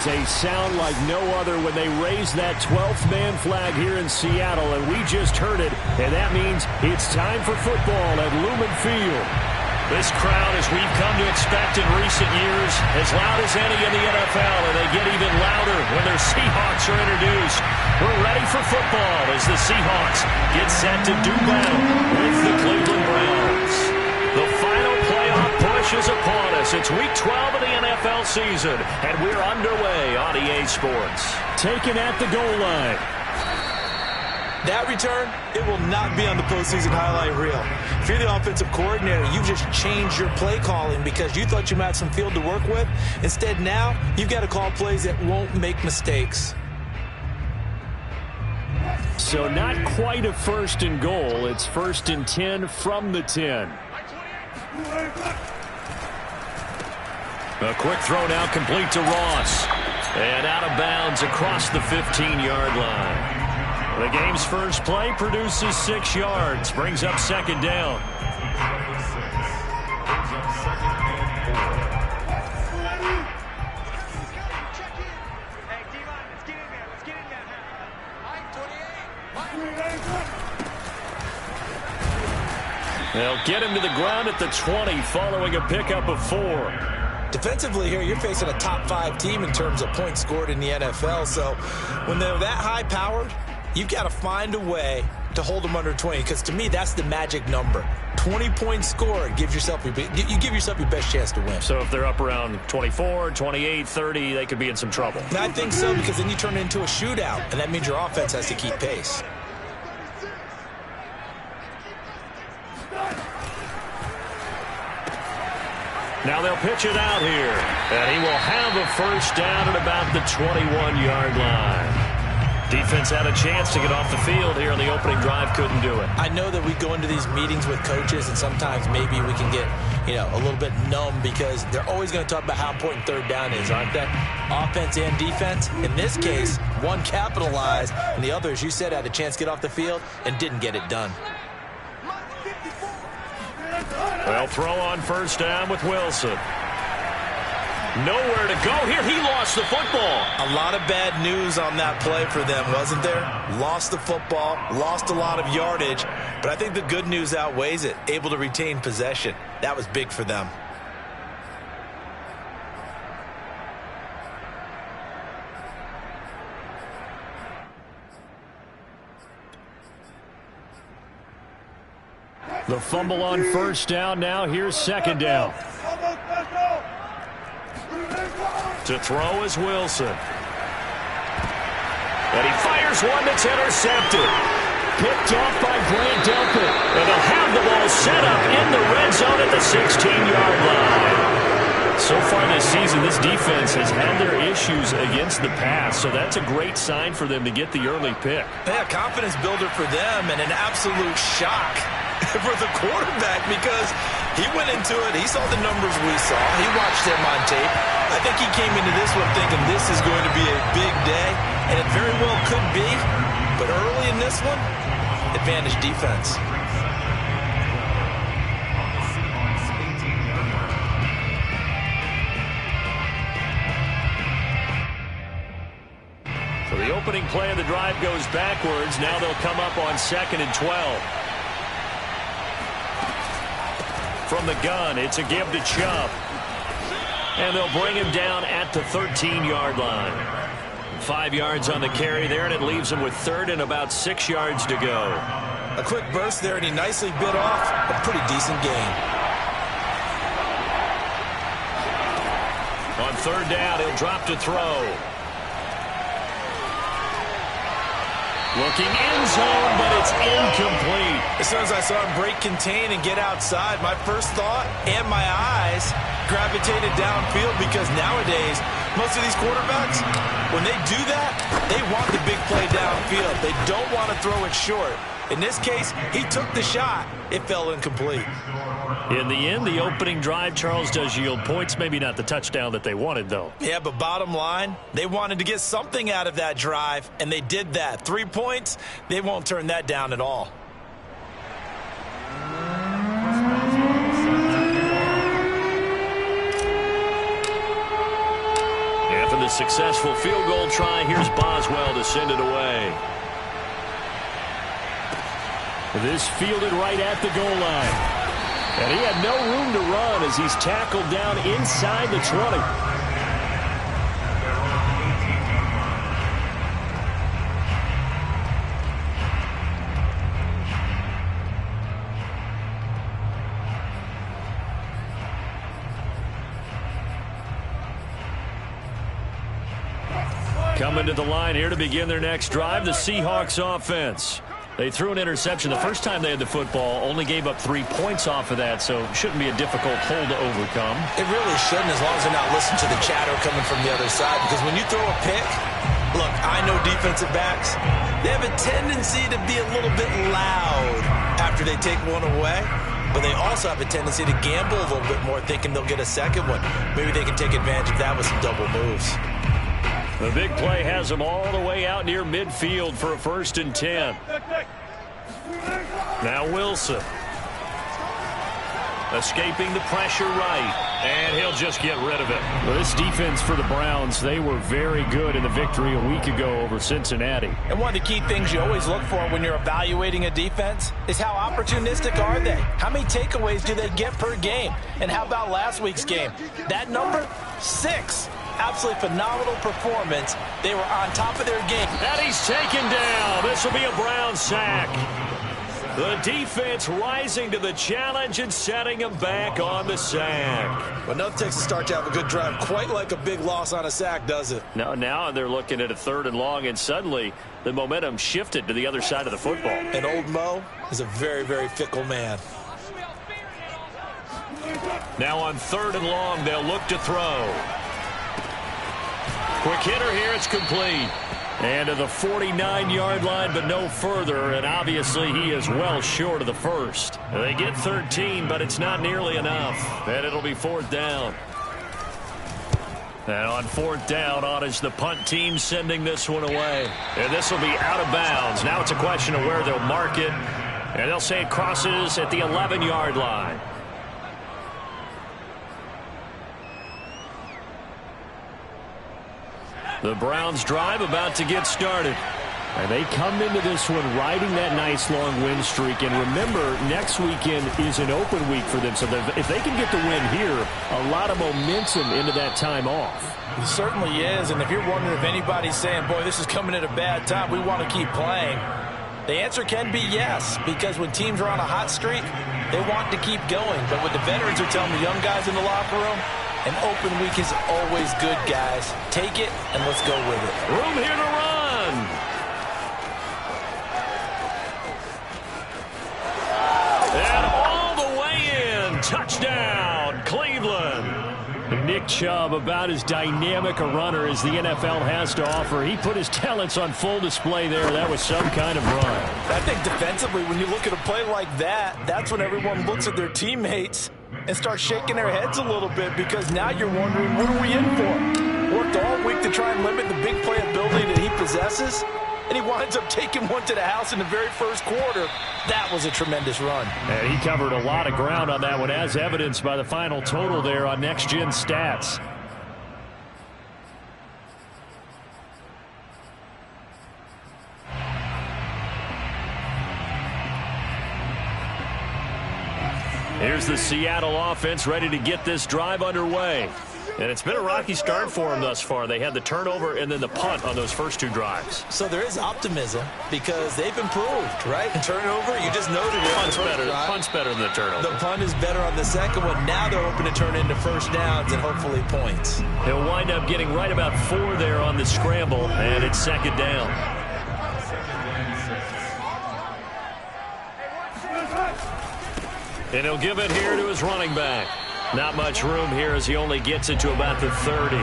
is a sound like no other when they raise that 12th man flag here in Seattle, and we just heard it, and that means it's time for football at Lumen Field. This crowd, as we've come to expect in recent years, as loud as any in the NFL, and they get even louder when their Seahawks are introduced. We're ready for football as the Seahawks get set to do battle with the Cleveland Browns. The final playoff push is upon us. It's Week 12 of the NFL season, and we're underway on EA Sports. Taken at the goal line. That return, it will not be on the postseason highlight reel. If you're the offensive coordinator, you just changed your play calling because you thought you might have some field to work with. Instead, now, you've got to call plays that won't make mistakes. So not quite a 1st and goal. It's 1st and 10 from the 10. A quick throw now complete to Ross. And out of bounds across the 15-yard line. The game's first play produces 6 yards. Brings up 2nd down. They'll get him to the ground at the 20 following a pickup of 4. Defensively here, you're facing a top 5 team in terms of points scored in the NFL. So when they're that high-powered, you've got to find a way to hold them under 20, because to me, that's the magic number. 20 points scored, you give yourself your best chance to win. So if they're up around 24, 28, 30, they could be in some trouble. And I think so, because then you turn it into a shootout, and that means your offense has to keep pace. Now they'll pitch it out here, and he will have a 1st down at about the 21-yard line. Defense had a chance to get off the field here on the opening drive, couldn't do it. I know that we go into these meetings with coaches, and sometimes maybe we can get, a little bit numb because they're always going to talk about how important 3rd down is, aren't they? Offense and defense. In this case, one capitalized, and the other, as you said, had a chance to get off the field and didn't get it done. They'll throw on 1st down with Wilson. Nowhere to go here. He lost the football. A lot of bad news on that play for them, wasn't there? Lost the football, lost a lot of yardage, but I think the good news outweighs it. Able to retain possession. That was big for them. The fumble on 1st down. Now here's 2nd down. To throw is Wilson. And he fires one that's intercepted. Picked off by Grant Delpit. And they'll have the ball set up in the red zone at the 16-yard line. So far this season, this defense has had their issues against the pass, so that's a great sign for them to get the early pick. Yeah, confidence builder for them and an absolute shock for the quarterback because he went into it. He saw the numbers we saw. He watched them on tape. I think he came into this one thinking this is going to be a big day, and it very well could be. But early in this one, advantage defense. So the opening play of the drive goes backwards. Now they'll come up on 2nd and 12. From the gun, it's a give to Chubb. And they'll bring him down at the 13-yard line. 5 yards on the carry there, and it leaves him with 3rd and about 6 yards to go. A quick burst there, and he nicely bit off a pretty decent gain. On 3rd down, he'll drop to throw. Looking end zone, but it's incomplete. As soon as I saw him break contain and get outside, my first thought and my eyes gravitated downfield because nowadays, most of these quarterbacks, when they do that, they want the big play downfield. They don't want to throw it short. In this case, he took the shot. It fell incomplete. In the end, the opening drive, Charles, does yield points. Maybe not the touchdown that they wanted, though. Yeah, but bottom line, they wanted to get something out of that drive, and they did that. 3 points, they won't turn that down at all. for the successful field goal try. Here's Boswell to send it away. This fielded right at the goal line. And he had no room to run as he's tackled down inside the 20. Coming to the line here to begin their next drive, the Seahawks offense. They threw an interception the first time they had the football, only gave up 3 points off of that, so it shouldn't be a difficult hole to overcome. It really shouldn't, as long as they're not listening to the chatter coming from the other side, because when you throw a pick, look, I know defensive backs, they have a tendency to be a little bit loud after they take one away, but they also have a tendency to gamble a little bit more, thinking they'll get a second one. Maybe they can take advantage of that with some double moves. The big play has them all the way out near midfield for a 1st and 10. Now Wilson. Escaping the pressure right. And he'll just get rid of it. Well, this defense for the Browns, they were very good in the victory a week ago over Cincinnati. And one of the key things you always look for when you're evaluating a defense is how opportunistic are they? How many takeaways do they get per game? And how about last week's game? That number, 6. Absolutely phenomenal performance. They were on top of their game. And he's taken down. This will be a Brown sack. The defense rising to the challenge and setting him back on the sack. But nothing takes a start to have a good drive quite like a big loss on a sack, does it? Now they're looking at a 3rd and long, and suddenly the momentum shifted to the other side of the football. And old Mo is a very, very fickle man. Now on 3rd and long, they'll look to throw. Quick hitter here, it's complete. And to the 49-yard line, but no further, and obviously he is well short of the first. They get 13, but it's not nearly enough, and it'll be 4th down. And on 4th down, on is the punt team sending this one away. And this will be out of bounds. Now it's a question of where they'll mark it, and they'll say it crosses at the 11-yard line. The Browns drive about to get started. And they come into this one riding that nice long win streak. And remember, next weekend is an open week for them. So if they can get the win here, a lot of momentum into that time off. It certainly is. And if you're wondering if anybody's saying, boy, this is coming at a bad time, we want to keep playing, the answer can be yes. Because when teams are on a hot streak, they want to keep going. But what the veterans are telling the young guys in the locker room, an open week is always good, guys. Take it, and let's go with it. Room here to run. And all the way in. Touchdown, Cleveland. Nick Chubb, about as dynamic a runner as the NFL has to offer. He put his talents on full display there. That was some kind of run. I think defensively, when you look at a play like that, that's when everyone looks at their teammates and start shaking their heads a little bit, because now you're wondering, what are we in for? Worked all week to try and limit the big play ability that he possesses, and he winds up taking one to the house in the very first quarter. That was a tremendous run. And he covered a lot of ground on that one, as evidenced by the final total there on Next Gen Stats. Here's the Seattle offense ready to get this drive underway. And it's been a rocky start for them thus far. They had the turnover and then the punt on those first 2 drives. So there is optimism because they've improved, right? Turnover, you just noted it. Punt's better than the turnover. The punt is better on the second one. Now they're hoping to turn into first downs and hopefully points. He'll wind up getting right about 4 there on the scramble, and it's 2nd down. And he'll give it here to his running back. Not much room here as he only gets it to about the 30.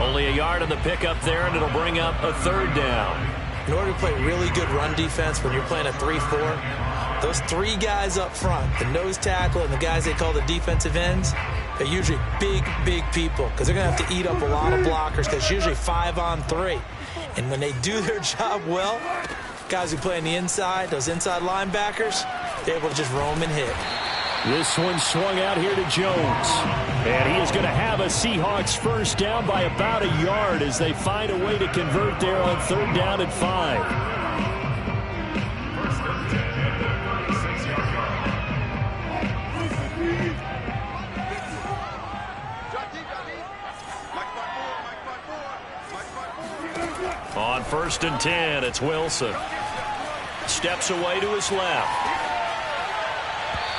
Only a yard on the pickup there, and it'll bring up a 3rd down. In order to play really good run defense when you're playing a 3-4, those 3 guys up front, the nose tackle and the guys they call the defensive ends, they're usually big, big people because they're going to have to eat up a lot of blockers because it's usually 5-on-3. And when they do their job well, guys who play on the inside, those inside linebackers, they're able to just roam and hit. This one swung out here to Jones. And he is going to have a Seahawks first down by about a yard as they find a way to convert there on 3rd down and 5. On 1st and 10, it's Wilson. Steps away to his left.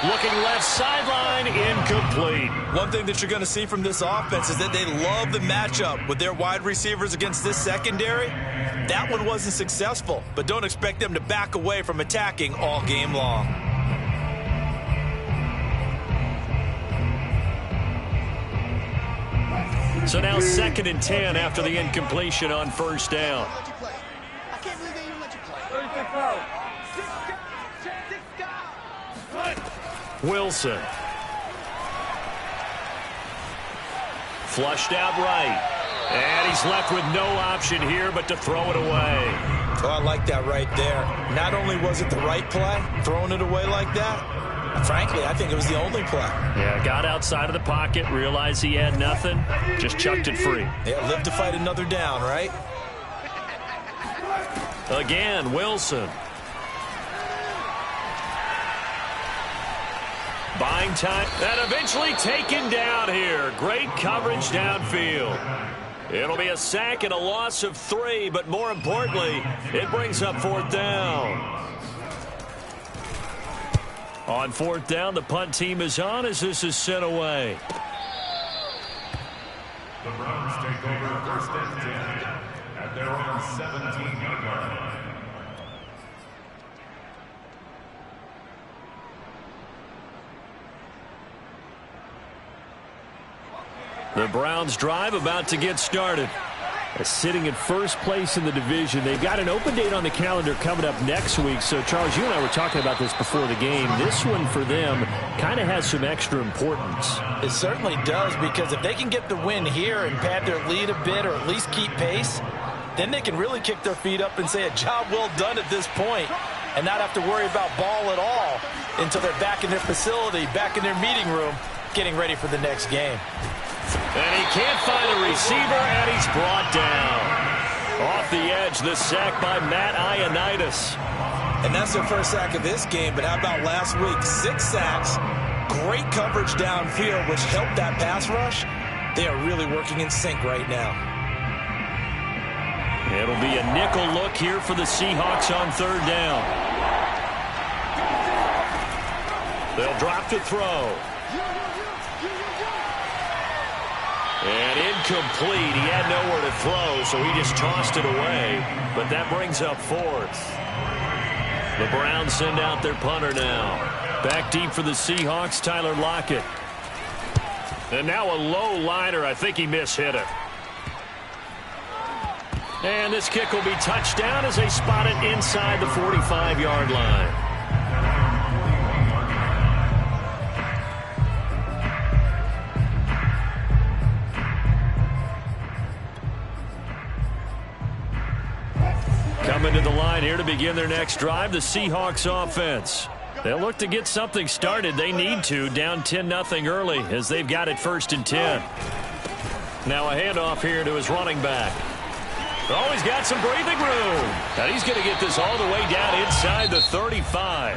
Looking left sideline, incomplete. One thing that you're going to see from this offense is that they love the matchup with their wide receivers against this secondary. That one wasn't successful, but don't expect them to back away from attacking all game long. So now 2nd and 10 after the incompletion on 1st down. Wilson. Flushed out right. And he's left with no option here but to throw it away. Oh, I like that right there. Not only was it the right play, throwing it away like that, frankly, I think it was the only play. Yeah, got outside of the pocket, realized he had nothing, just chucked it free. Yeah, live to fight another down, right? Again, Wilson. Buying time, and eventually taken down here. Great coverage downfield. It'll be a sack and a loss of 3, but more importantly, it brings up 4th down. On 4th down, the punt team is on as this is sent away. The Browns take over 1st and 10 at their own 17-yard line. The Browns drive about to get started. Sitting in 1st place in the division. They've got an open date on the calendar coming up next week. So, Charles, you and I were talking about this before the game. This one for them kind of has some extra importance. It certainly does, because if they can get the win here and pad their lead a bit or at least keep pace, then they can really kick their feet up and say a job well done at this point and not have to worry about ball at all until they're back in their facility, back in their meeting room, getting ready for the next game. And he can't find a receiver, and he's brought down. Off the edge, the sack by Matt Ioannidis. And that's their first sack of this game, but how about last week? 6 sacks, great coverage downfield, which helped that pass rush. They are really working in sync right now. It'll be a nickel look here for the Seahawks on 3rd down. They'll drop to throw. And incomplete. He had nowhere to throw, so he just tossed it away. But that brings up 4th. The Browns send out their punter now. Back deep for the Seahawks, Tyler Lockett. And now a low liner. I think he mishit it. And this kick will be touchdown as they spot it inside the 45-yard line. Coming to the line here to begin their next drive, the Seahawks offense. They'll look to get something started. They need to, down 10-0 early as they've got it 1st and 10. Now a handoff here to his running back. Oh, he's got some breathing room. And he's going to get this all the way down inside the 35.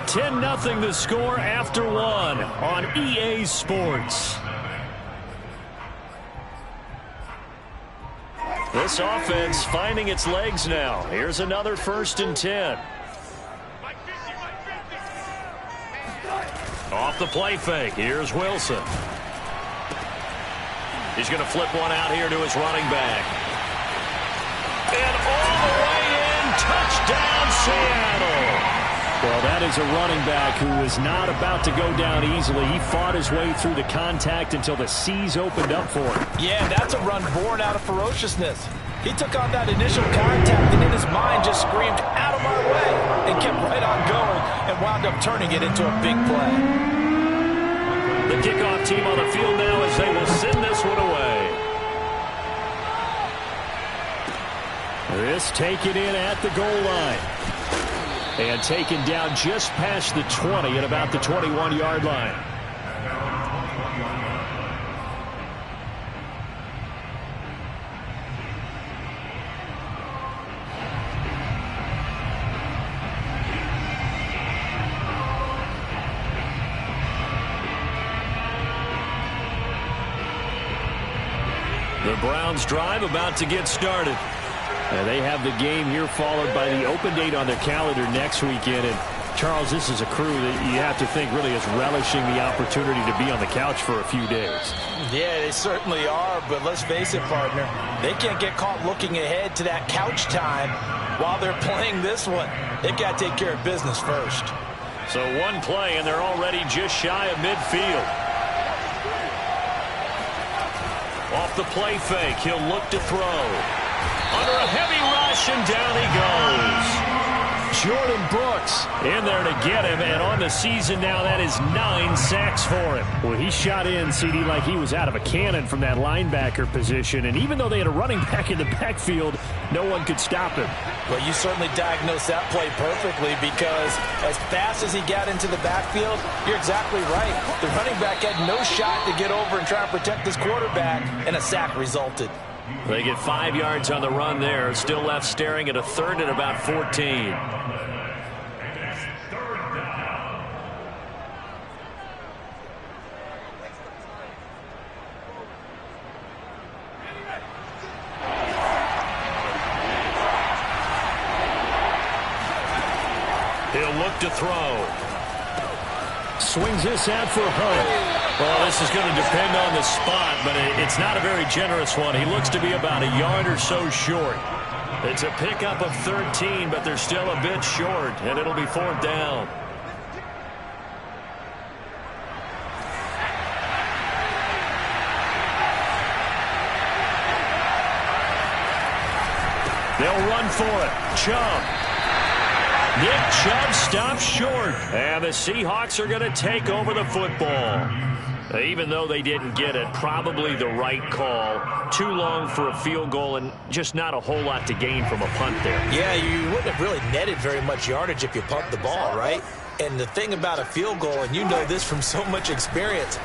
10-0 the score after 1 on EA Sports. This offense finding its legs now. Here's another 1st and 10. Off the play fake. Here's Wilson. He's going to flip one out here to his running back. And all the way in. Touchdown, Seattle. Well, that is a running back who is not about to go down easily. He fought his way through the contact until the seas opened up for him. Yeah, that's a run born out of ferociousness. He took on that initial contact and in his mind just screamed, "Out of my way," and kept right on going and wound up turning it into a big play. The kickoff team on the field now as they will send this one away. This taken in at the goal line. And taken down just past the 20 at about the 21-yard line. The Browns drive about to get started. They have the game here followed by the open date on their calendar next weekend. And Charles, this is a crew that you have to think really is relishing the opportunity to be on the couch for a few days. Yeah, they certainly are, but let's face it, partner, they can't get caught looking ahead to that couch time while they're playing this one. They've got to take care of business first. So one play, and they're already just shy of midfield. Off the play fake, he'll look to throw. Under a heavy rush, and down he goes. Jordan Brooks in there to get him, and on the season now, that is 9 sacks for him. Well, he shot in, CD, like he was out of a cannon from that linebacker position, and even though they had a running back in the backfield, no one could stop him. Well, you certainly diagnosed that play perfectly, because as fast as he got into the backfield, you're exactly right. The running back had no shot to get over and try and protect this quarterback, and a sack resulted. They get 5 yards on the run there. Still left staring at a third and about 14. He'll look to throw. Swings this out for Hunt. Well, this is going to depend on the spot, but it's not a very generous one. He looks to be about a yard or so short. It's a pickup of 13, but they're still a bit short, and it'll be 4th down. They'll run for it. Chubb. Nick Chubb stops short, and the Seahawks are going to take over the football. Even though they didn't get it, probably the right call. Too long for a field goal and just not a whole lot to gain from a punt there. Yeah, you wouldn't have really netted very much yardage if you pumped the ball, right? And the thing about a field goal, and you know this from so much experience,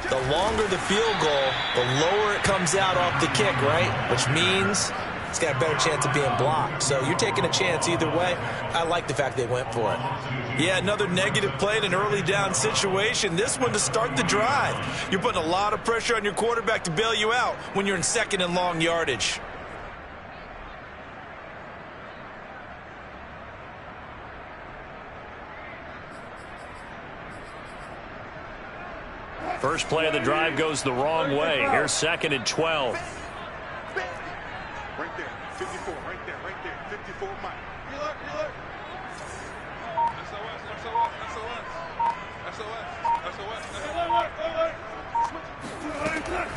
the longer the field goal, the lower it comes out off the kick, right? Which means it's got a better chance of being blocked. So you're taking a chance either way. I like the fact they went for it. Yeah, another negative play in an early down situation. This one to start the drive. You're putting a lot of pressure on your quarterback to bail you out when you're in second and long yardage. First play of the drive goes the wrong way. Here's 2nd and 12. Right there, 54, right there, 54, Mike. Look. SOS.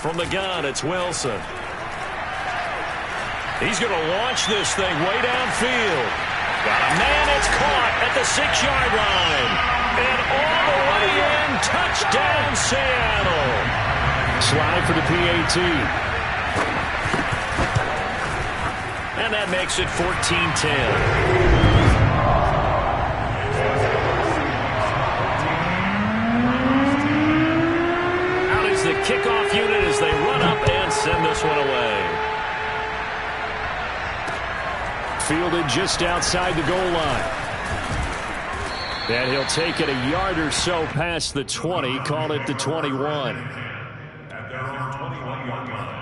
From the gun, it's Wilson. He's going to launch this thing way downfield. Got a man, it's caught at the 6-yard line. And all the way in, touchdown Seattle. Slide for the PAT. And that makes it 14-10. Out is the kickoff unit as they run up and send this one away. Fielded just outside the goal line. And he'll take it a yard or so past the 20, call it the 21. At their own 21-yard line.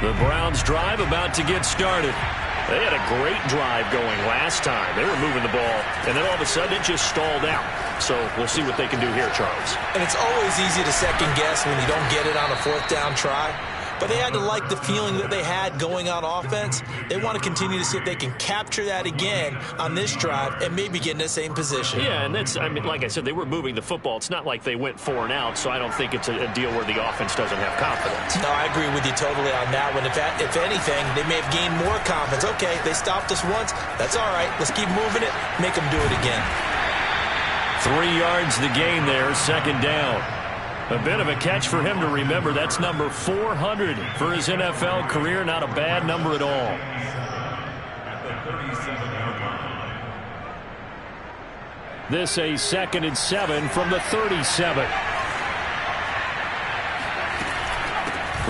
The Browns drive about to get started. They had a great drive going last time. They were moving the ball, and then all of a sudden it just stalled out. So we'll see what they can do here, Charles. And it's always easy to second guess when you don't get it on a 4th down try. But they had to like the feeling that they had going on offense. They want to continue to see if they can capture that again on this drive and maybe get in the same position. Yeah, and that's, I mean, like I said, they were moving the football. It's not like they went 4 and out, so I don't think it's a deal where the offense doesn't have confidence. No, I agree with you totally on that one. If anything, they may have gained more confidence. Okay, they stopped us once. That's all right. Let's keep moving it. Make them do it again. 3 yards the gain there, 2nd down. A bit of a catch for him to remember. That's number 400 for his NFL career. Not a bad number at all. At the 37-yard line. This a 2nd and 7 from the 37.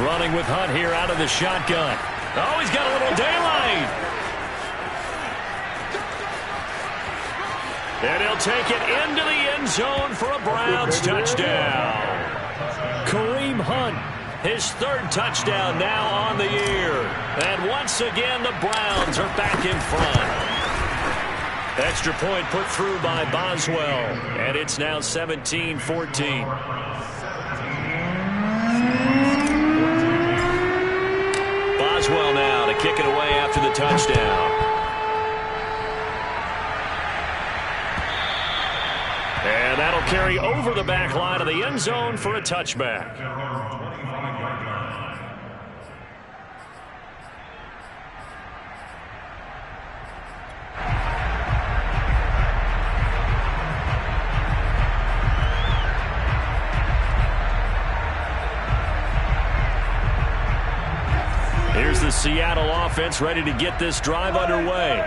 Running with Hunt here out of the shotgun. Oh, he's got a little daylight. And he'll take it into the end zone for a Browns touchdown. Kareem Hunt, his 3rd touchdown now on the year. And once again, the Browns are back in front. Extra point put through by Boswell. And it's now 17-14. Boswell now to kick it away after the touchdown. And that'll carry over the back line of the end zone for a touchback. Here's the Seattle offense ready to get this drive underway.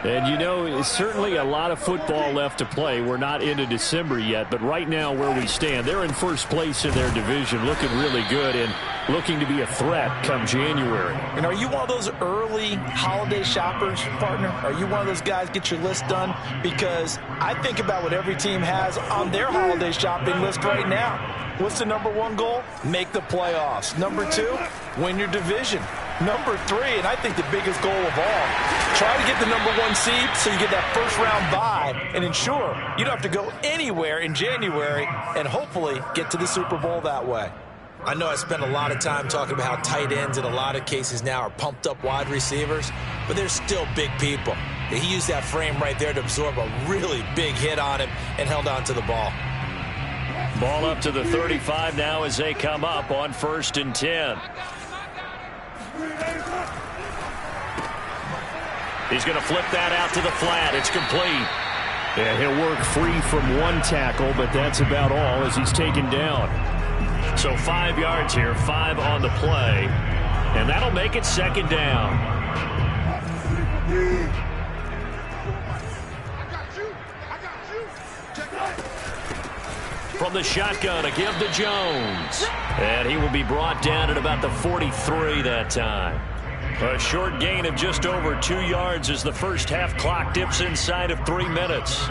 And, you know, it's certainly a lot of football left to play. We're not into December yet, but right now where we stand, they're in first place in their division, looking really good and looking to be a threat come January. And are you one of those early holiday shoppers, partner? Are you one of those guys get your list done? Because I think about what every team has on their holiday shopping list right now. What's the number 1 goal? Make the playoffs. Number 2, win your division. Number 3, and I think the biggest goal of all, try to get the number 1 seed so you get that first-round bye and ensure you don't have to go anywhere in January and hopefully get to the Super Bowl that way. I know I spent a lot of time talking about how tight ends in a lot of cases now are pumped-up wide receivers, but they're still big people. He used that frame right there to absorb a really big hit on him and held on to the ball. Ball up to the 35 now as they come up on 1st and 10. He's going to flip that out to the flat. It's complete. Yeah, he'll work free from 1 tackle, but that's about all as he's taken down. So 5 yards here, 5 on the play. And that'll make it 2nd down. From the shotgun, a give to Jones. And he will be brought down at about the 43 that time. A short gain of just over 2 yards as the first half clock dips inside of 3 minutes.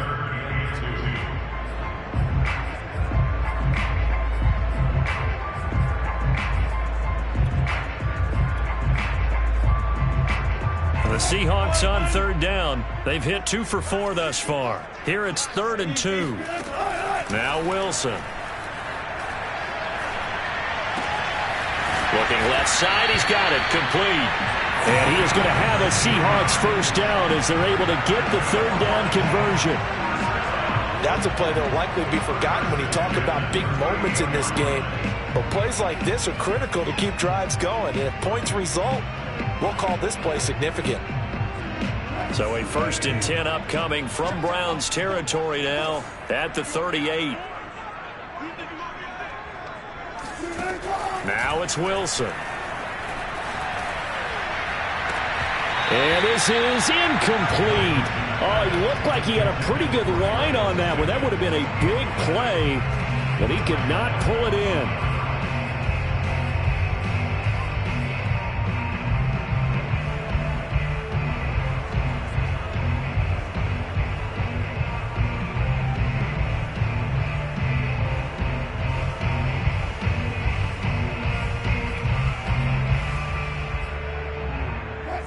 The Seahawks on 3rd down. They've hit 2 for 4 thus far. Here it's 3rd and 2. Now Wilson. Looking left side, he's got it, complete. And he is going to have a Seahawks first down as they're able to get the 3rd down conversion. That's a play that will likely be forgotten when you talk about big moments in this game. But plays like this are critical to keep drives going. And if points result, we'll call this play significant. So a 1st and 10 upcoming from Browns territory now at the 38. Now it's Wilson. And this is incomplete. Oh, it looked like he had a pretty good line on that one. That would have been a big play, but he could not pull it in.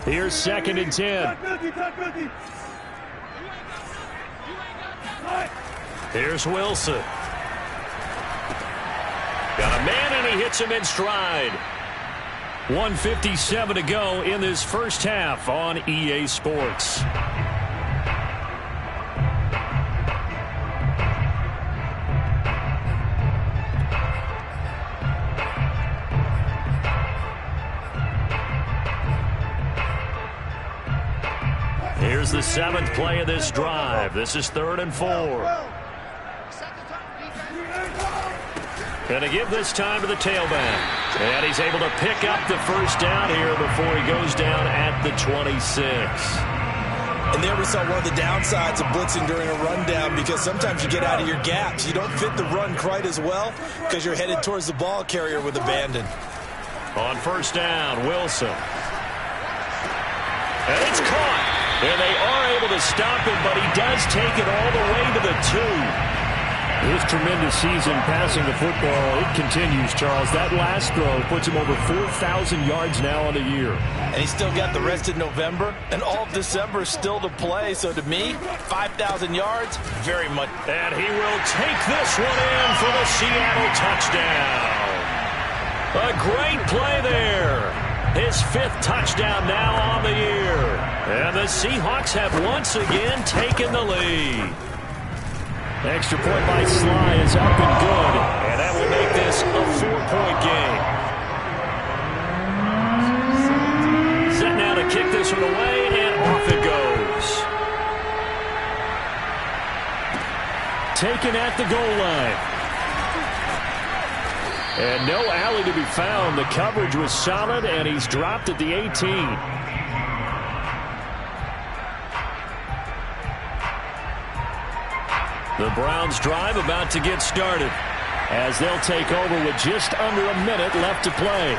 Here's 2nd and 10. Here's Wilson. Got a man, and he hits him in stride. 1:57 to go in this first half on EA Sports. Here's the 7th play of this drive. This is 3rd and 4. Going to give this time to the tailback. And he's able to pick up the first down here before he goes down at the 26. And there we saw one of the downsides of blitzing during a rundown, because sometimes you get out of your gaps. You don't fit the run quite as well because you're headed towards the ball carrier with abandon. On first down, Wilson. And it's caught. And they are able to stop him, but he does take it all the way to the 2. His tremendous season passing the football, it continues, Charles. That last throw puts him over 4,000 yards now on the year. And he's still got the rest of November and all of December still to play. So to me, 5,000 yards, very much. And he will take this one in for the Seattle touchdown. A great play there. His 5th touchdown now on the year. And the Seahawks have once again taken the lead. Extra point by Sly is up and good. And that will make this a 4-point game. Set now to kick this one away, and off it goes. Taken at the goal line. And no alley to be found. The coverage was solid, and he's dropped at the 18. The Browns drive about to get started, as they'll take over with just under a minute left to play.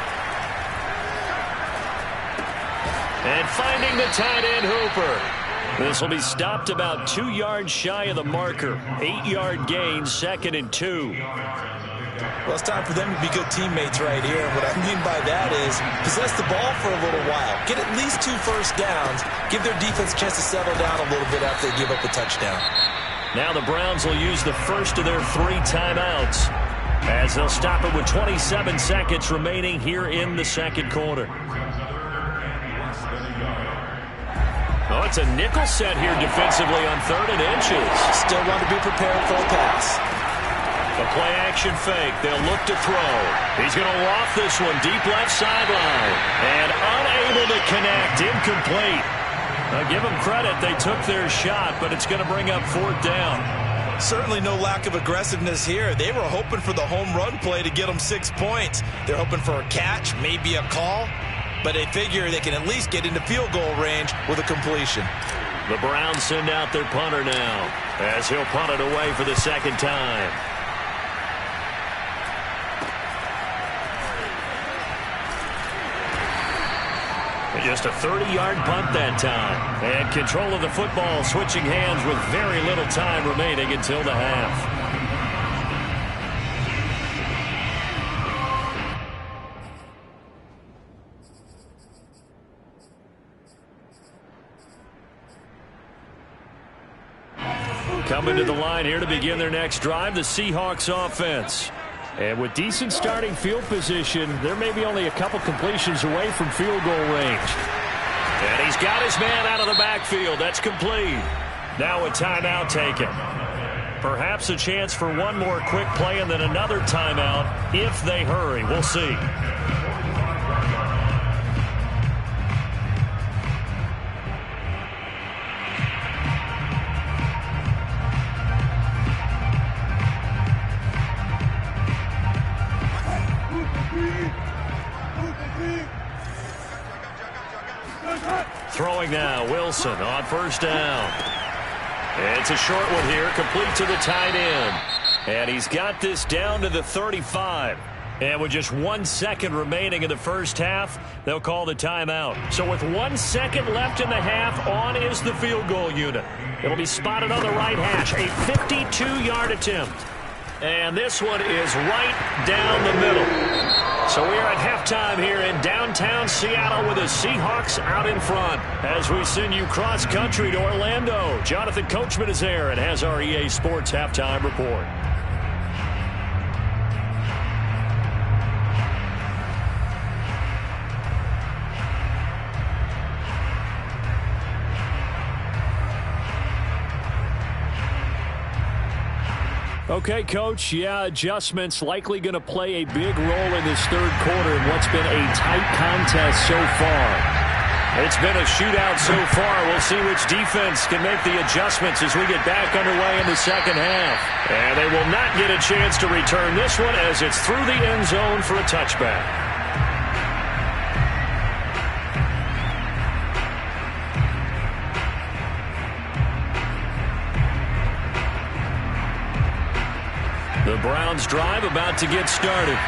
And finding the tight end Hooper. This will be stopped about 2 yards shy of the marker. 8-yard gain, 2nd and 2. Well, it's time for them to be good teammates right here. And what I mean by that is possess the ball for a little while. Get at least 2 first downs. Give their defense a chance to settle down a little bit after they give up a touchdown. Now the Browns will use the first of their 3 timeouts, as they'll stop it with 27 seconds remaining here in the second quarter. Oh, it's a nickel set here defensively on 3rd and inches. Still want to be prepared for a pass. A play-action fake. They'll look to throw. He's going to loft this one deep left sideline. And unable to connect. Incomplete. Now, give them credit. They took their shot, but it's going to bring up 4th down. Certainly no lack of aggressiveness here. They were hoping for the home run play to get them 6 points. They're hoping for a catch, maybe a call, but they figure they can at least get into field goal range with a completion. The Browns send out their punter now, as he'll punt it away for the 2nd time. Just a 30-yard punt that time. And control of the football switching hands with very little time remaining until the half. Coming to the line here to begin their next drive, the Seahawks offense. And with decent starting field position, there may be only a couple completions away from field goal range. And he's got his man out of the backfield. That's complete. Now a timeout taken. Perhaps a chance for one more quick play and then another timeout if they hurry. We'll see. Throwing now, Wilson on first down. It's a short one here, complete to the tight end. And he's got this down to the 35. And with just 1 second remaining in the first half, they'll call the timeout. So with 1 second left in the half, on is the field goal unit. It'll be spotted on the right hash, a 52-yard attempt. And this one is right down the middle. So we are at halftime here in downtown Seattle with the Seahawks out in front. As we send you cross-country to Orlando, Jonathan Coachman is there and has our EA Sports halftime report. Okay, Coach, yeah, adjustments likely going to play a big role in this third quarter in what's been a tight contest so far. It's been a shootout so far. We'll see which defense can make the adjustments as we get back underway in the second half. And they will not get a chance to return this one as it's through the end zone for a touchback. The Browns drive about to get started.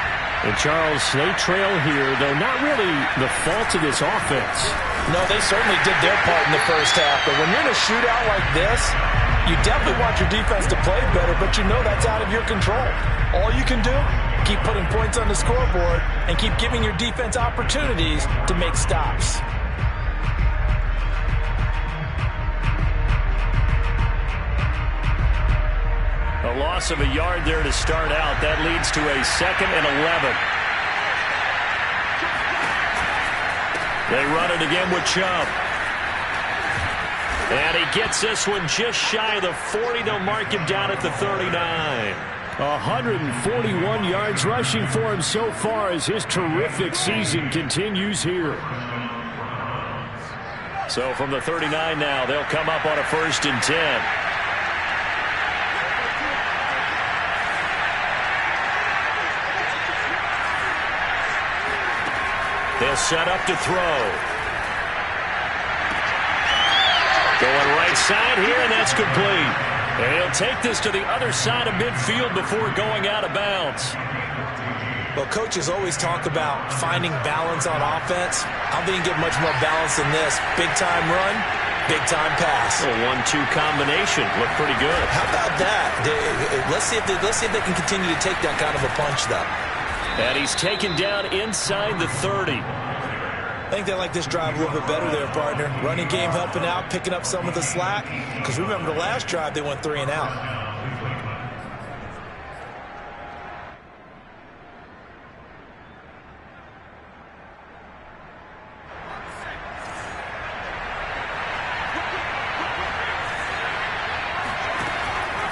And Charles, they trail here, though not really the fault of this offense. No, they certainly did their part in the first half. But when you're in a shootout like this, you definitely want your defense to play better, but you know that's out of your control. All you can do, keep putting points on the scoreboard and keep giving your defense opportunities to make stops. A loss of a yard there to start out. That leads to a 2nd and 11. They run it again with Chubb. And he gets this one just shy of the 40. They'll mark him down at the 39. 141 yards rushing for him so far as his terrific season continues here. So from the 39 now, they'll come up on a 1st and 10. They'll set up to throw. Going right side here, and that's complete. And he'll take this to the other side of midfield before going out of bounds. Well, coaches always talk about finding balance on offense. I don't think you get much more balance than this. Big-time run, big-time pass. A 1-2 combination. Looked pretty good. How about that? Let's see if they can continue to take that kind of a punch, though. And he's taken down inside the 30. I think they like this drive a little bit better there, partner. Running game helping out, picking up some of the slack. Because remember, the last drive, they went 3 and out.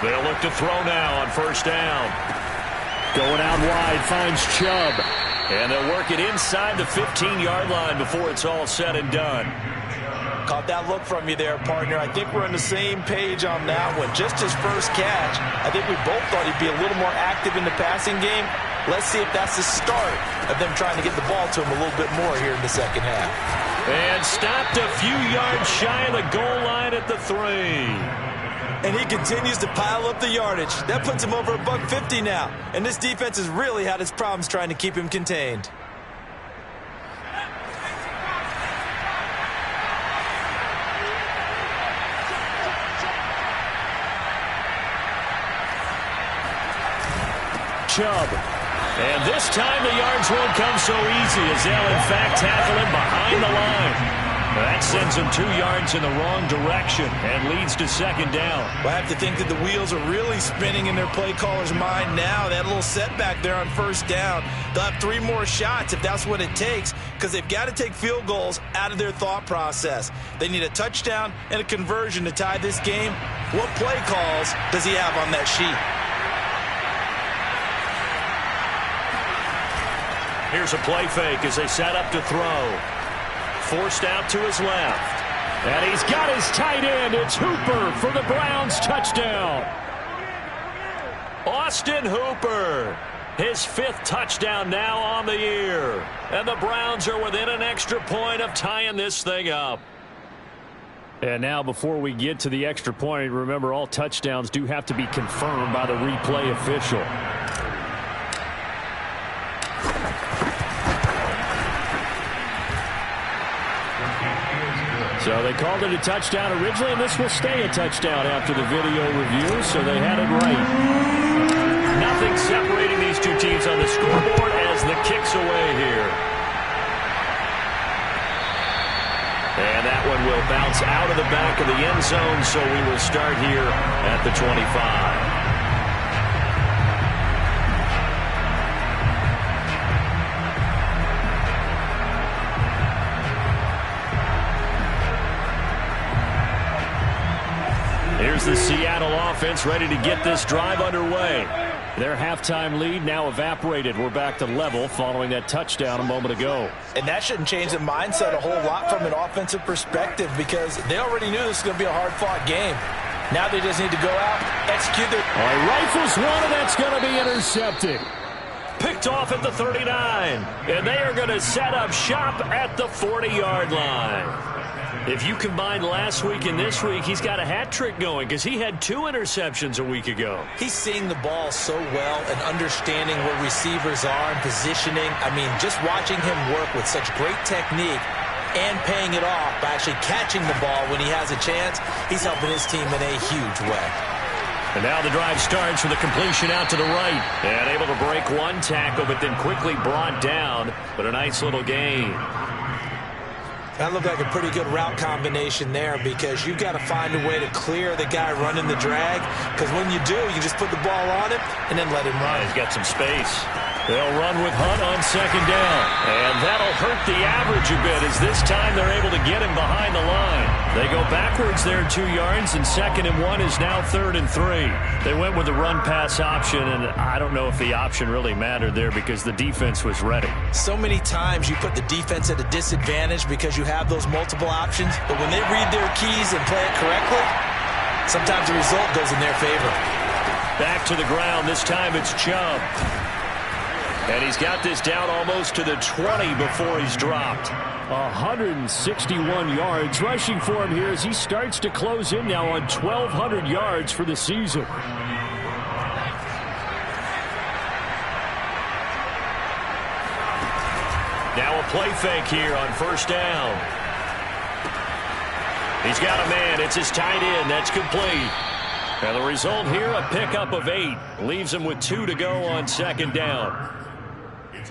They'll look to throw now on 1st down. Going out wide, finds Chubb. And they'll work it inside the 15-yard line before it's all said and done. Caught that look from you there, partner. I think we're on the same page on that one. Just his first catch, I think we both thought he'd be a little more active in the passing game. Let's see if that's the start of them trying to get the ball to him a little bit more here in the second half. And stopped a few yards shy of the goal line at the 3. And he continues to pile up the yardage. That puts him over $150 now. And this defense has really had its problems trying to keep him contained. Chubb. And this time the yards won't come so easy as they'll in fact tackle him behind the line. That sends him 2 yards in the wrong direction and leads to 2nd down. Well, I have to think that the wheels are really spinning in their play caller's mind now. That little setback there on 1st down. They'll have 3 more shots if that's what it takes, because they've got to take field goals out of their thought process. They need a touchdown and a conversion to tie this game. What play calls does he have on that sheet? Here's a play fake as they set up to throw. Forced out to his left. And he's got his tight end. It's Hooper for the Browns touchdown. Austin Hooper. His 5th touchdown now on the year. And the Browns are within an extra point of tying this thing up. And now before we get to the extra point, remember all touchdowns do have to be confirmed by the replay official. So they called it a touchdown originally, and this will stay a touchdown after the video review, so they had it right. Nothing separating these two teams on the scoreboard as the kick's away here. And that one will bounce out of the back of the end zone, so we will start here at the 25. Here's the Seattle offense ready to get this drive underway. Their halftime lead now evaporated. We're back to level following that touchdown a moment ago. And that shouldn't change the mindset a whole lot from an offensive perspective because they already knew this was going to be a hard-fought game. Now they just need to go out, execute their... All right, rifles one, and that's going to be intercepted. Picked off at the 39. And they are going to set up shop at the 40-yard line. If you combine last week and this week, he's got a hat trick going because he had 2 interceptions a week ago. He's seeing the ball so well and understanding where receivers are and positioning. I mean, just watching him work with such great technique and paying it off by actually catching the ball when he has a chance, he's helping his team in a huge way. And now the drive starts with a completion out to the right. And able to break one tackle, but then quickly brought down. But a nice little gain. That looked like a pretty good route combination there because you've got to find a way to clear the guy running the drag because when you do, you just put the ball on him and then let him run. He's got some space. They'll run with Hunt on second down. And that'll hurt the average a bit as this time they're able to get him behind the line. They go backwards there 2 yards, and 2nd and 1 is now 3rd and 3. They went with the run-pass option, and I don't know if the option really mattered there because the defense was ready. So many times you put the defense at a disadvantage because you have those multiple options, but when they read their keys and play it correctly, sometimes the result goes in their favor. Back to the ground. This time it's Chubb. And he's got this down almost to the 20 before he's dropped. 161 yards rushing for him here as he starts to close in now on 1,200 yards for the season. Now a play fake here on 1st down. He's got a man. It's his tight end. That's complete. And the result here, a pickup of 8. Leaves him with 2 to go on 2nd down.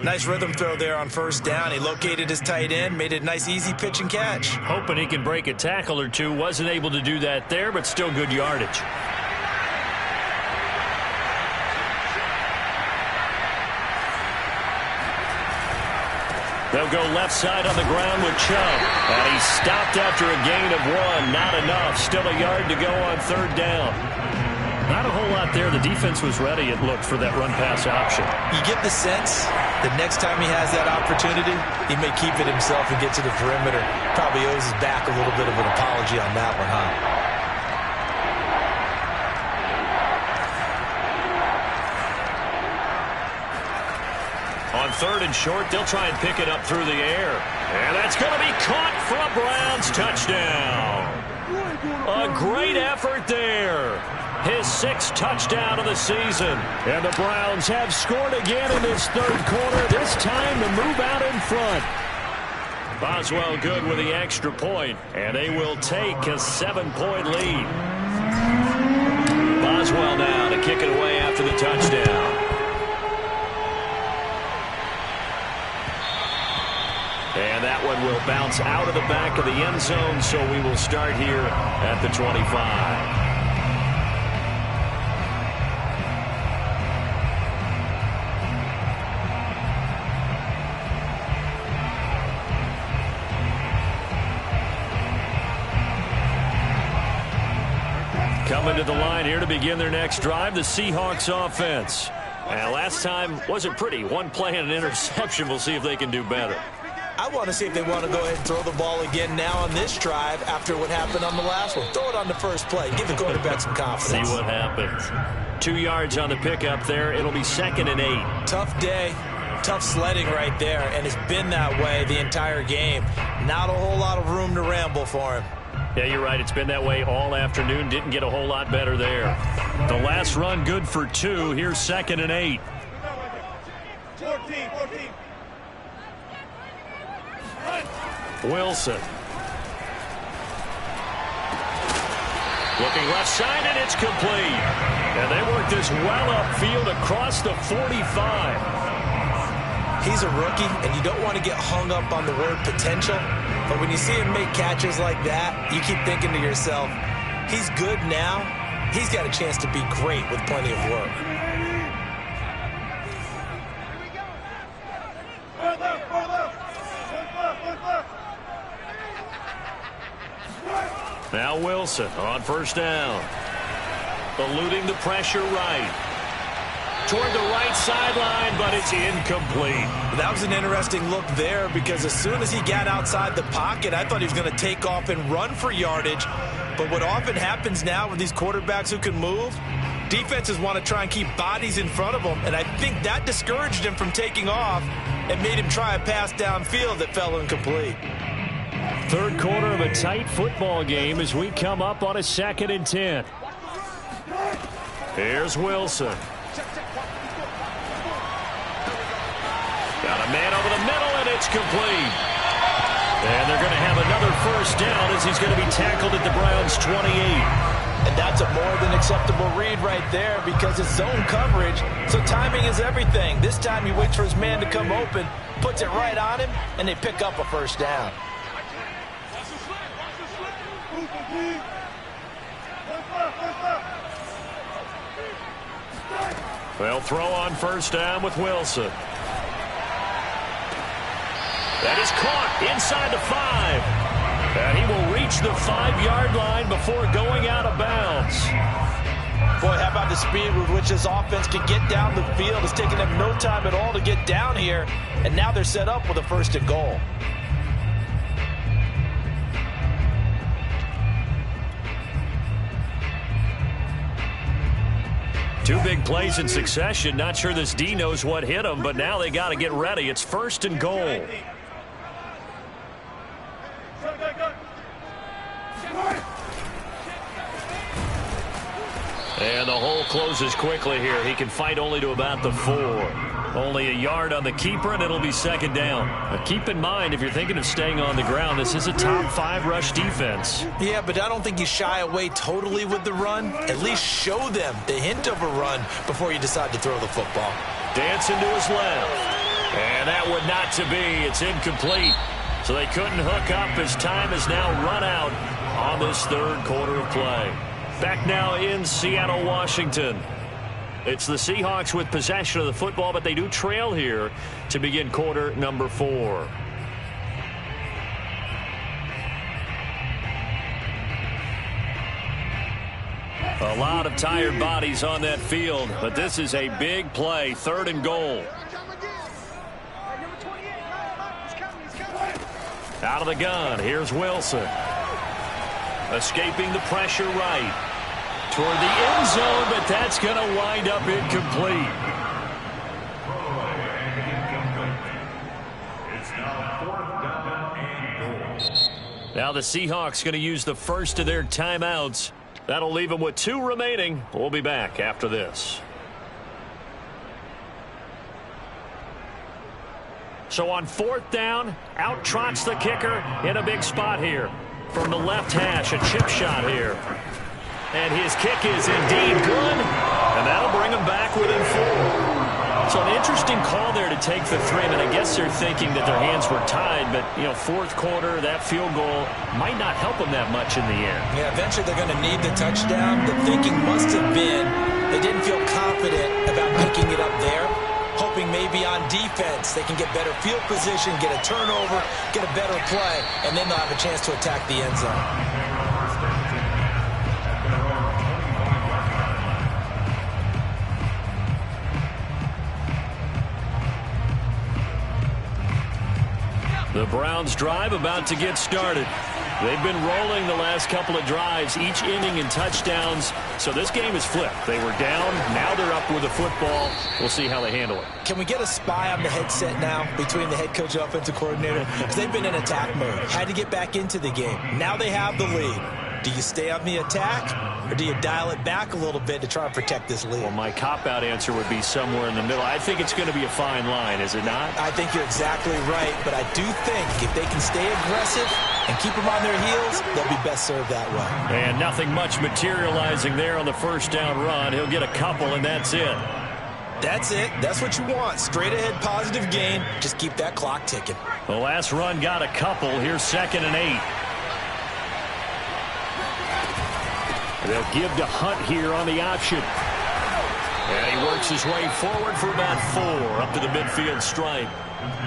Nice rhythm throw there on 1st down. He located his tight end, made it a nice, easy pitch and catch. Hoping he can break a tackle or two. Wasn't able to do that there, but still good yardage. They'll go left side on the ground with Chubb. And he stopped after a gain of 1. Not enough. Still a yard to go on 3rd down. Not a whole lot there. The defense was ready, it looked, for that run-pass option. You get the sense that next time he has that opportunity, he may keep it himself and get to the perimeter. Probably owes his back a little bit of an apology on that one, huh? On 3rd and short, they'll try and pick it up through the air. And that's going to be caught for a Browns touchdown. A great effort there. His 6th touchdown of the season. And the Browns have scored again in this 3rd quarter. This time to move out in front. Boswell good with the extra point. And they will take a 7-point lead. Boswell now to kick it away after the touchdown. And that one will bounce out of the back of the end zone, so we will start here at the 25. Coming to the line here to begin their next drive, the Seahawks offense. And last time wasn't pretty. One play and an interception. We'll see if they can do better. I want to see if they want to go ahead and throw the ball again now on this drive after what happened on the last one. Throw it on the first play. Give the quarterback some confidence. See what happens. 2 yards on the pickup there. It'll be 2nd and 8. Tough day. Tough sledding right there, and it's been that way the entire game. Not a whole lot of room to ramble for him. Yeah, you're right. It's been that way all afternoon. Didn't get a whole lot better there. The last run good for 2. Here's 2nd and 8. 14. Wilson. Looking left side, and it's complete. And they work this well upfield across the 45. He's a rookie, and you don't want to get hung up on the word potential. But when you see him make catches like that, you keep thinking to yourself, he's good now. He's got a chance to be great with plenty of work. Now Wilson on 1st down. Eluding the pressure right. toward the right sideline, but it's incomplete. That was an interesting look there because as soon as he got outside the pocket, I thought he was going to take off and run for yardage. But what often happens now with these quarterbacks who can move, defenses want to try and keep bodies in front of them, and I think that discouraged him from taking off and made him try a pass downfield that fell incomplete. Third quarter of a tight football game as we come up on a 2nd and 10. Here's Wilson. Got a man over the middle, and it's complete. And they're going to have another first down as he's going to be tackled at the Browns' 28. And that's a more than acceptable read right there because it's zone coverage, so timing is everything. This time he waits for his man to come open, puts it right on him, and they pick up a first down. They'll throw on first down with Wilson. That is caught inside the 5. And he will reach the 5-yard line before going out of bounds. Boy, how about the speed with which this offense can get down the field? It's taken them no time at all to get down here, and now they're set up with a 1st and goal. Two big plays in succession. Not sure this D knows what hit him, but now they got to get ready. It's 1st and goal. And the hole closes quickly here. He can fight only to about the 4. Only a yard on the keeper, and it'll be 2nd down. But keep in mind, if you're thinking of staying on the ground, this is a top 5 rush defense. Yeah, but I don't think you shy away totally with the run. At least show them the hint of a run before you decide to throw the football. Dancing to his left. And that would not to be. It's incomplete. So they couldn't hook up as time is now run out on this 3rd quarter of play. Back now in Seattle, Washington. It's the Seahawks with possession of the football, but they do trail here to begin quarter number 4. A lot of tired bodies on that field, but this is a big play, 3rd and goal. Out of the gun, here's Wilson. Escaping the pressure right. Toward the end zone, but that's going to wind up incomplete. It's now 4th down and goal. Now the Seahawks going to use the first of their timeouts. That'll leave them with 2 remaining. We'll be back after this. So on 4th down, out trots the kicker in a big spot here. From the left hash, a chip shot here. And his kick is indeed good, and that'll bring him back within 4. So an interesting call there to take the 3. And I guess they're thinking that their hands were tied, but, 4th quarter, that field goal might not help them that much in the end. Yeah, eventually they're going to need the touchdown. The thinking must have been they didn't feel confident about picking it up there, hoping maybe on defense they can get better field position, get a turnover, get a better play, and then they'll have a chance to attack the end zone. The Browns drive about to get started. They've been rolling the last couple of drives, each inning in touchdowns. So this game is flipped. They were down. Now they're up with the football. We'll see how they handle it. Can we get a spy on the headset now between the head coach and offensive coordinator? Because they've been in attack mode. Had to get back into the game. Now they have the lead. Do you stay on the attack, or do you dial it back a little bit to try and protect this lead? Well, my cop-out answer would be somewhere in the middle. I think it's going to be a fine line, is it not? I think you're exactly right, but I do think if they can stay aggressive and keep them on their heels, they'll be best served that way. And nothing much materializing there on the 1st down run. He'll get a couple, and that's it. That's it. That's what you want. Straight ahead positive gain. Just keep that clock ticking. The last run got a couple. Here's 2nd and 8. They'll give to Hunt here on the option. And he works his way forward for about 4 up to the midfield stripe.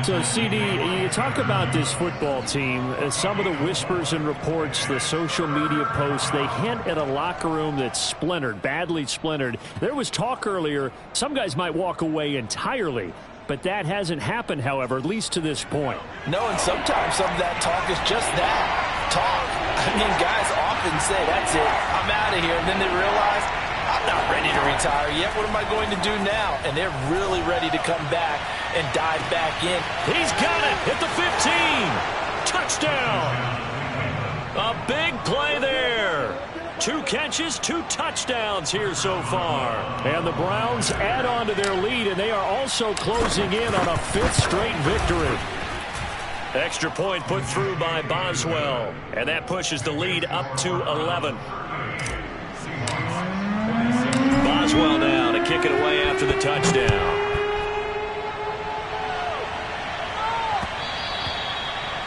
So, CD, you talk about this football team. Some of the whispers and reports, the social media posts, they hint at a locker room that's splintered, badly splintered. There was talk earlier, some guys might walk away entirely. But that hasn't happened, however, at least to this point. No, and sometimes some of that talk is just that, talk. I mean, guys often say, that's it, I'm out of here. And then they realize, I'm not ready to retire yet. What am I going to do now? And they're really ready to come back and dive back in. He's got it at the 15. Touchdown. A big play there. 2 catches, 2 touchdowns here so far. And the Browns add on to their lead, and they are also closing in on a 5th straight victory. Extra point put through by Boswell. And that pushes the lead up to 11. Boswell now to kick it away after the touchdown.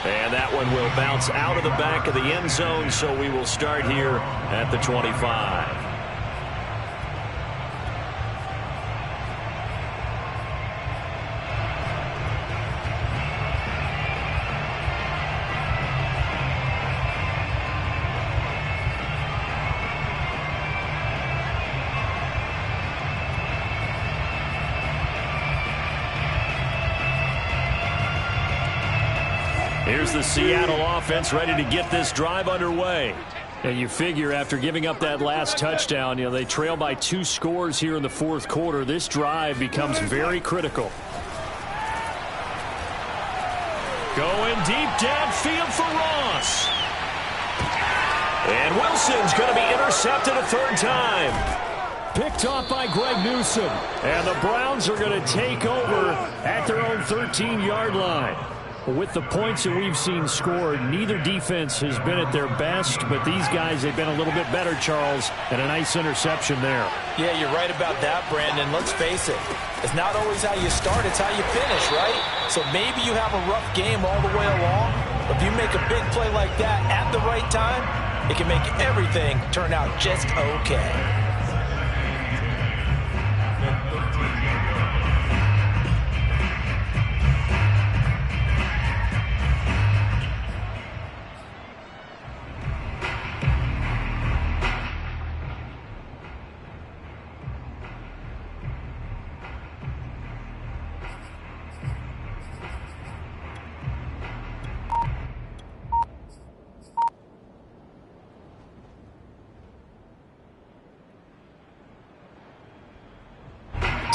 And that one will bounce out of the back of the end zone, so we will start here at the 25. Here's the Seattle offense ready to get this drive underway. And you figure after giving up that last touchdown, they trail by 2 scores here in the 4th quarter. This drive becomes very critical. Going deep downfield for Ross. And Wilson's going to be intercepted a 3rd time. Picked off by Greg Newsome. And the Browns are going to take over at their own 13-yard line. With the points that we've seen scored, neither defense has been at their best, but these guys, they've been a little bit better, Charles, and a nice interception there. Yeah, you're right about that, Brandon. Let's face it. It's not always how you start, it's how you finish, right? So maybe you have a rough game all the way along, but if you make a big play like that at the right time, it can make everything turn out just okay.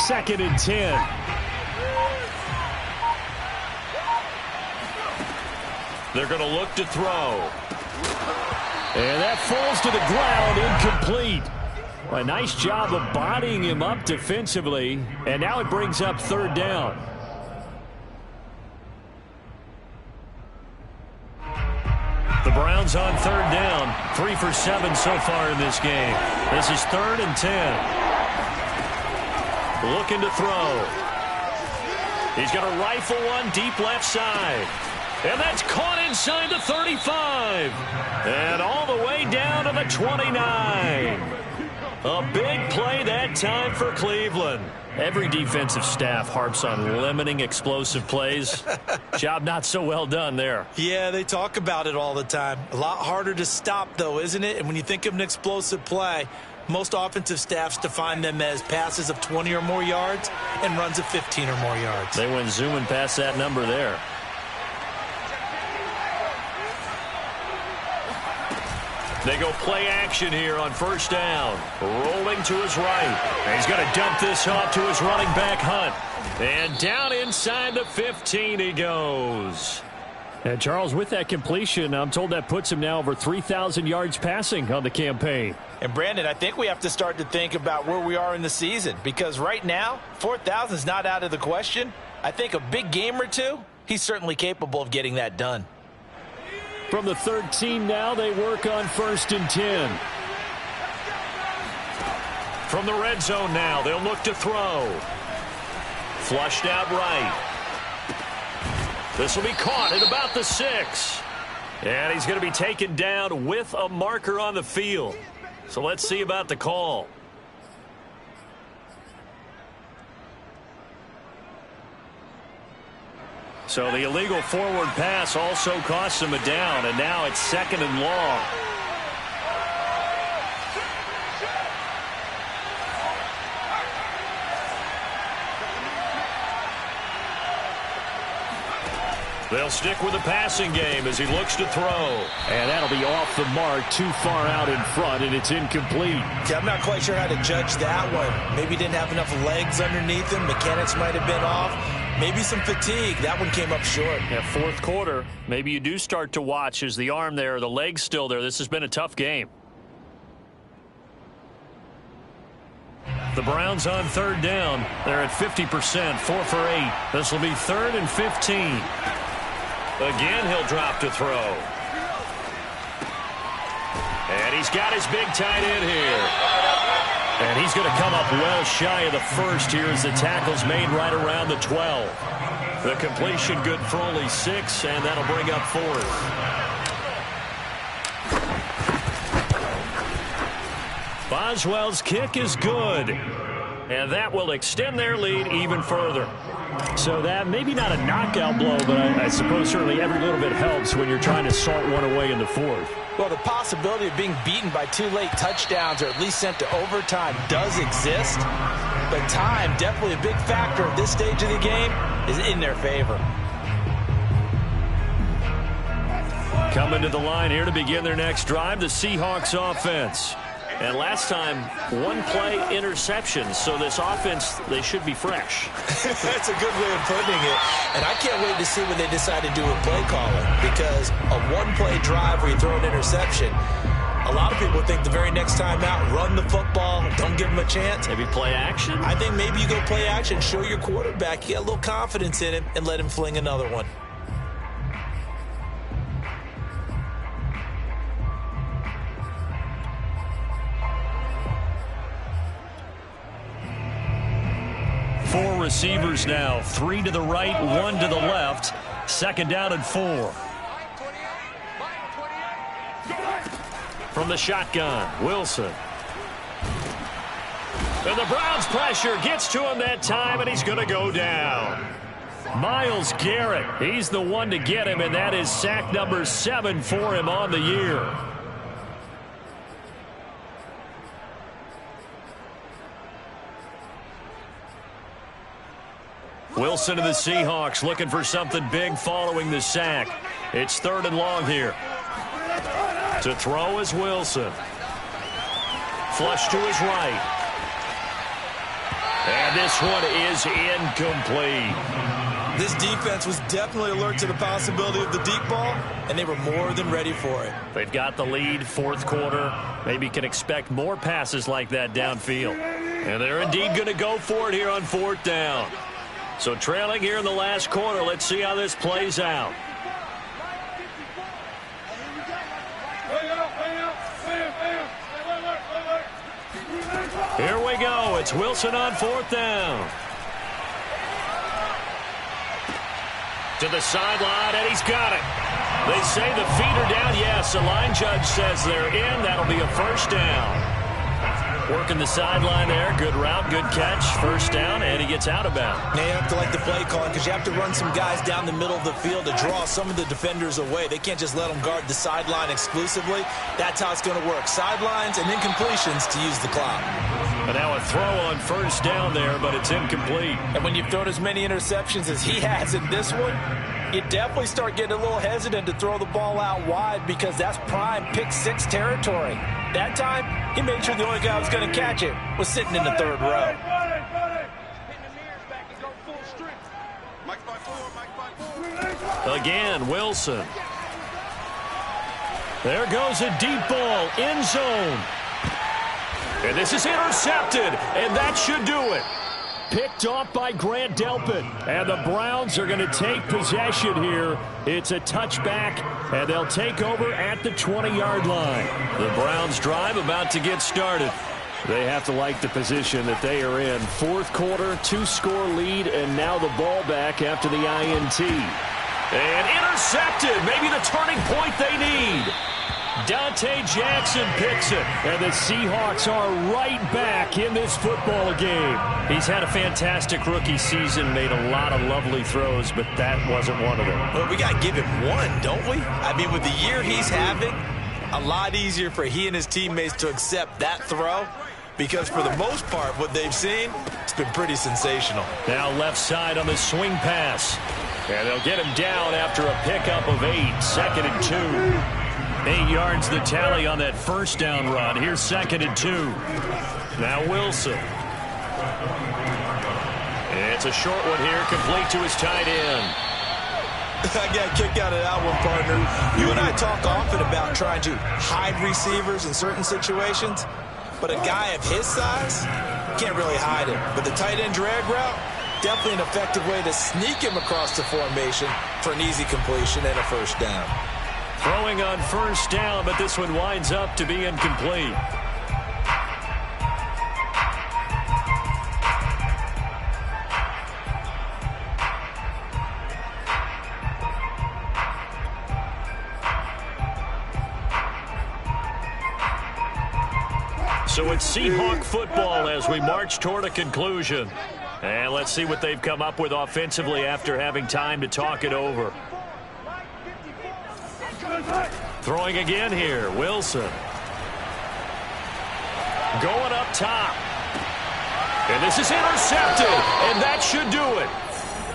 Second and 10. They're going to look to throw. And that falls to the ground, incomplete. A nice job of bodying him up defensively. And now it brings up 3rd down. The Browns on 3rd down. 3 for 7 so far in this game. This is 3rd and 10. Looking to throw. He's going to rifle one deep left side. And that's caught inside the 35. And all the way down to the 29. A big play that time for Cleveland. Every defensive staff harps on limiting explosive plays. Job not so well done there. Yeah, they talk about it all the time. A lot harder to stop, though, isn't it? And when you think of an explosive play, most offensive staffs define them as passes of 20 or more yards and runs of 15 or more yards. They went zooming past that number there. They go play action here on 1st down. Rolling to his right. And he's going to dump this off to his running back, Hunt. And down inside the 15 he goes. And Charles, with that completion, I'm told that puts him now over 3,000 yards passing on the campaign. And Brandon, I think we have to start to think about where we are in the season, because right now, 4,000 is not out of the question. I think a big game or two, he's certainly capable of getting that done. From the 13 now, they work on 1st and 10. From the red zone now, they'll look to throw. Flushed out right. This will be caught at about the 6. And he's going to be taken down with a marker on the field. So let's see about the call. So the illegal forward pass also costs him a down, and now it's 2nd and long. They'll stick with the passing game as he looks to throw. And that'll be off the mark, too far out in front, and it's incomplete. Yeah, I'm not quite sure how to judge that one. Maybe he didn't have enough legs underneath him. Mechanics might have been off. Maybe some fatigue. That one came up short. Yeah, 4th quarter. Maybe you do start to watch. Is the arm there, the leg's still there? This has been a tough game. The Browns on 3rd down. They're at 50%, 4 for 8. This will be 3rd and 15. Again, he'll drop to throw. And he's got his big tight end here. And he's going to come up well shy of the first here as the tackle's made right around the 12. The completion good for only 6, and that'll bring up 4th. Boswell's kick is good. And that will extend their lead even further. So that maybe not a knockout blow, but I suppose certainly every little bit helps when you're trying to salt one away in the 4th. Well, the possibility of being beaten by 2 late touchdowns or at least sent to overtime does exist. But time, definitely a big factor at this stage of the game, is in their favor. Coming to the line here to begin their next drive, the Seahawks offense. And last time, 1-play interception. So this offense, they should be fresh. That's a good way of putting it. And I can't wait to see what they decide to do with play calling. Because a 1-play drive where you throw an interception, a lot of people think the very next time out, run the football, don't give them a chance. Maybe play action? I think maybe you go play action, show your quarterback, get a little confidence in him, and let him fling another one. Four receivers now, 3 to the right, 1 to the left. 2nd down and 4. From the shotgun, Wilson. And the Browns pressure gets to him that time, and he's going to go down. Myles Garrett, he's the one to get him, and that is sack number 7 for him on the year. Wilson of the Seahawks looking for something big following the sack. It's 3rd and long here. To throw is Wilson. Flush to his right. And this one is incomplete. This defense was definitely alert to the possibility of the deep ball, and they were more than ready for it. They've got the lead, 4th quarter. Maybe can expect more passes like that downfield. And they're indeed going to go for it here on 4th down. So trailing here in the last quarter, let's see how this plays out. Here we go. It's Wilson on 4th down. To the sideline, and he's got it. They say the feet are down. Yes, the line judge says they're in. That'll be a 1st down. Working the sideline there. Good route, good catch. 1st down, and he gets out of bounds. Now you have to like the play calling because you have to run some guys down the middle of the field to draw some of the defenders away. They can't just let them guard the sideline exclusively. That's how it's going to work. Sidelines and then completions to use the clock. And now a throw on 1st down there, but it's incomplete. And when you've thrown as many interceptions as he has in this one, you definitely start getting a little hesitant to throw the ball out wide because that's prime pick 6 territory. That time, he made sure the only guy who was going to catch it was sitting in the 3rd row. Again, Wilson. There goes a deep ball, end zone. And this is intercepted, and that should do it. Picked off by Grant Delpit. And the Browns are going to take possession here. It's a touchback, and they'll take over at the 20-yard line. The Browns drive about to get started. They have to like the position that they are in. 4th quarter, 2-score lead, and now the ball back after the INT. And intercepted. Maybe the turning point they need. Dante Jackson picks it. And the Seahawks are right back in this football game. He's had a fantastic rookie season, made a lot of lovely throws, but that wasn't one of them. Well, we got to give him one, don't we? I mean, with the year he's having, a lot easier for he and his teammates to accept that throw, because for the most part, what they've seen, it's been pretty sensational. Now left side on the swing pass. And they'll get him down after a pickup of 8, 2nd and 2. 8 yards the tally on that first down run. Here's 2nd and 2. Now Wilson. It's a short one here, complete to his tight end. I got a kick out of that one, partner. You and I talk often about trying to hide receivers in certain situations, but a guy of his size can't really hide him. But the tight end drag route, definitely an effective way to sneak him across the formation for an easy completion and a first down. Throwing on first down, but this one winds up to be incomplete. So it's Seahawk football as we march toward a conclusion. And let's see what they've come up with offensively after having time to talk it over. Throwing again here, Wilson. Going up top. And this is intercepted, and that should do it.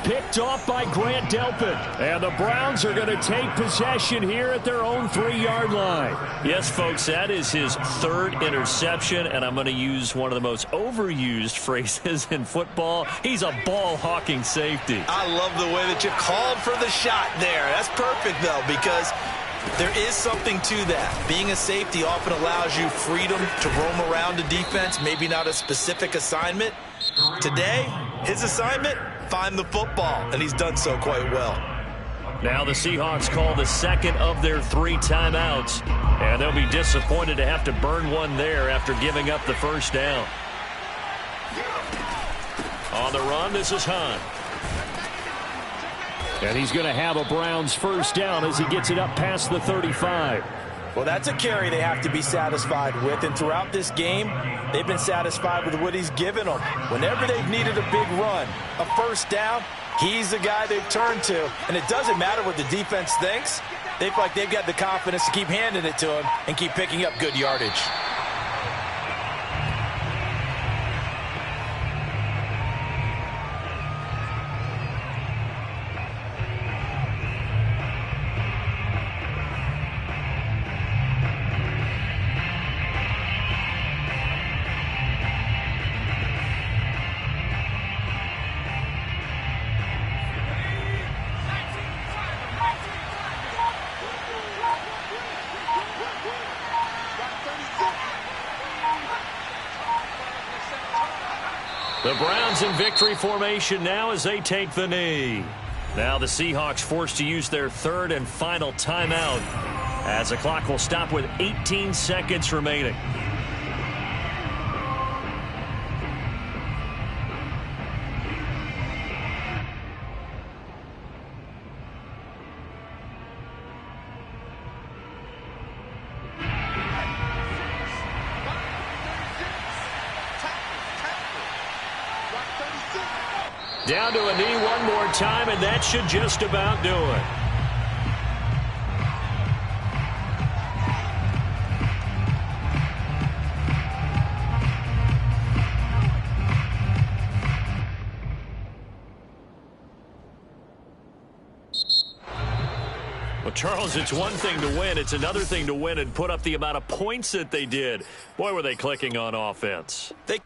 Picked off by Grant Delpit. And the Browns are going to take possession here at their own 3-yard line. Yes, folks, that is his 3rd interception, and I'm going to use one of the most overused phrases in football. He's a ball-hawking safety. I love the way that you called for the shot there. That's perfect, though, because there is something to that. Being a safety often allows you freedom to roam around a defense, maybe not a specific assignment. Today, his assignment, find the football, and he's done so quite well. Now the Seahawks call the 2nd of their 3 timeouts, and they'll be disappointed to have to burn one there after giving up the first down. On the run, this is Hunt. And he's going to have a Browns first down as he gets it up past the 35. Well, that's a carry they have to be satisfied with, and throughout this game, they've been satisfied with what he's given them. Whenever they've needed a big run, a first down, he's the guy they've turned to, and it doesn't matter what the defense thinks. They feel like they've got the confidence to keep handing it to him and keep picking up good yardage. The Browns in victory formation now as they take the knee. Now the Seahawks forced to use their 3rd and final timeout as the clock will stop with 18 seconds remaining. Down to a knee one more time, and that should just about do it. Well, Charles, it's one thing to win. It's another thing to win and put up the amount of points that they did. Boy, were they clicking on offense. They